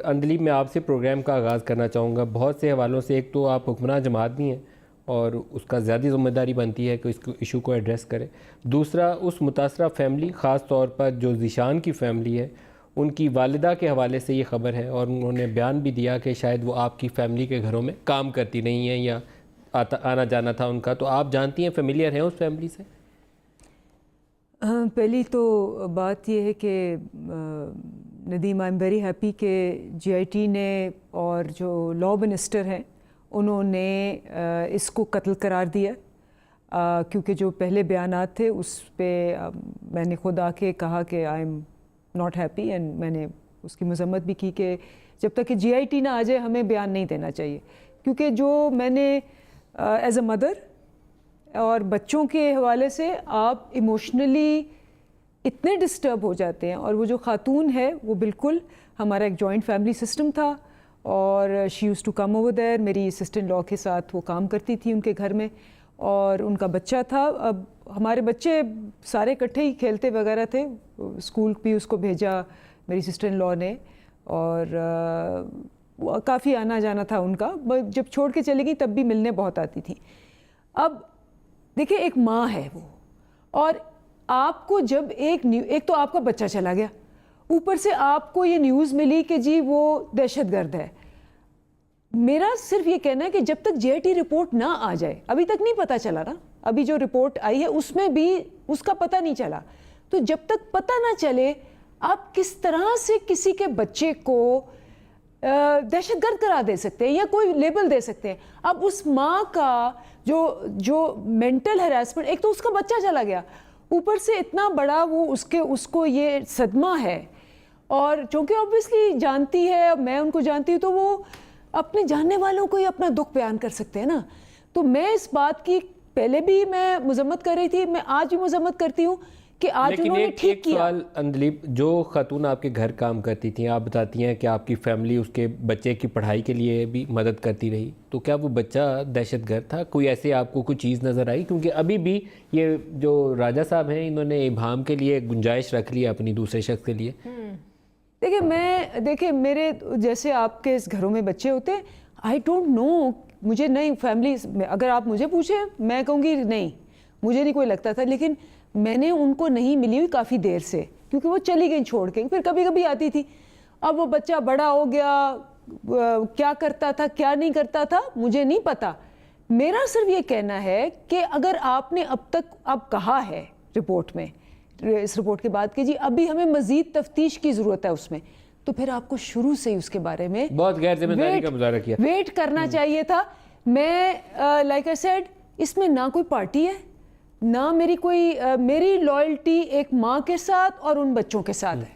اندلیب میں آپ سے پروگرام کا آغاز کرنا چاہوں گا بہت سے حوالوں سے. ایک تو آپ حکمراں جماعت بھی ہیں اور اس کا زیادہ ذمہ داری بنتی ہے کہ اس ایشو کو ایڈریس کرے. دوسرا اس متاثرہ فیملی خاص طور پر جو ذیشان کی فیملی ہے ان کی والدہ کے حوالے سے یہ خبر ہے اور انہوں نے بیان بھی دیا کہ شاید وہ آپ کی فیملی کے گھروں میں کام کرتی نہیں ہیں یا آنا جانا تھا ان کا. تو آپ جانتی ہیں فیملیئر ہیں اس فیملی سے؟ پہلی تو بات یہ ہے کہ Nadeem I am very happy کہ جی آئی ٹی نے اور جو لا منسٹر ہیں انہوں نے اس کو قتل قرار دیا، کیونکہ جو پہلے بیانات تھے اس پہ میں نے خود آ کے کہا کہ I am not happy, and میں نے اس کی مذمت بھی کی کہ جب تک کہ جی آئی ٹی نہ آ جائے ہمیں بیان نہیں دینا چاہیے، کیونکہ جو میں نے ایز اے مدر اور بچوں کے حوالے سے آپ ایموشنلی اتنے ڈسٹرب ہو جاتے ہیں. اور وہ جو خاتون ہے وہ بالکل ہمارا ایک جوائنٹ فیملی سسٹم تھا اور she used to come over there, میری سسٹر ان لا کے ساتھ وہ کام کرتی تھی ان کے گھر میں، اور ان کا بچہ تھا. اب ہمارے بچے سارے اکٹھے ہی کھیلتے وغیرہ تھے، اسکول بھی اس کو بھیجا میری سسٹر ان لا نے، اور کافی آنا جانا تھا ان کا. جب چھوڑ کے چلی گئی تب بھی ملنے بہت آتی تھیں. اب دیکھیں ایک ماں ہے وہ، اور آپ کو جب ایک تو آپ کا بچہ چلا گیا، اوپر سے آپ کو یہ نیوز ملی کہ جی وہ دہشت گرد ہے. میرا صرف یہ کہنا ہے کہ جب تک جے آئی ٹی رپورٹ نہ آ جائے، ابھی تک نہیں پتہ چلا نا، ابھی جو رپورٹ آئی ہے اس میں بھی اس کا پتہ نہیں چلا، تو جب تک پتہ نہ چلے آپ کس طرح سے کسی کے بچے کو دہشت گرد قرار دے سکتے ہیں یا کوئی لیبل دے سکتے ہیں؟ اب اس ماں کا جو مینٹل ہراسمنٹ، ایک تو اس کا بچہ چلا گیا، اوپر سے اتنا بڑا وہ اس کو یہ صدمہ ہے، اور چونکہ اوبویسلی جانتی ہے، میں ان کو جانتی ہوں، تو وہ اپنے جاننے والوں کو ہی اپنا دکھ بیان کر سکتے ہیں نا. تو میں اس بات کی پہلے بھی میں مذمت کر رہی تھی، میں آج بھی مذمت کرتی ہوں کہ آج انہوں نے ٹھیک کیا. سوال اندلیب، جو خاتون آپ کے گھر کام کرتی تھیں، آپ بتاتی ہیں کہ آپ کی فیملی اس کے بچے کی پڑھائی کے لیے بھی مدد کرتی رہی، تو کیا وہ بچہ دہشت گرد تھا؟ کوئی ایسے آپ کو کوئی چیز نظر آئی؟ کیونکہ ابھی بھی یہ جو راجہ صاحب ہیں انہوں نے ابہام کے لیے گنجائش رکھ لی اپنی دوسرے شخص کے لیے. دیکھیں میرے جیسے آپ کے گھروں میں بچے ہوتے ہیں، آئی ڈونٹ نو، مجھے نہیں فیملی، اگر آپ مجھے پوچھیں میں کہوں گی نہیں، مجھے نہیں کوئی لگتا تھا، لیکن میں نے ان کو نہیں ملی ہوئی کافی دیر سے، کیونکہ وہ چلی گئی چھوڑ کے، پھر کبھی کبھی آتی تھی. اب وہ بچہ بڑا ہو گیا، کیا کرتا تھا کیا نہیں کرتا تھا مجھے نہیں پتا. میرا صرف یہ کہنا ہے کہ اگر آپ نے اب تک اب کہا ہے رپورٹ میں، اس رپورٹ کے بعد کہ جی ابھی ہمیں مزید تفتیش کی ضرورت ہے اس میں، تو پھر آپ کو شروع سے ہی اس کے بارے میں بہت غیر ذمہ داری کا مظاہرہ کیا، ویٹ کرنا چاہیے تھا. میں لائک آئی سیڈ، اس میں نہ کوئی پارٹی ہے، نہ میری لائلٹی ایک ماں کے ساتھ اور ان بچوں کے ساتھ ہے.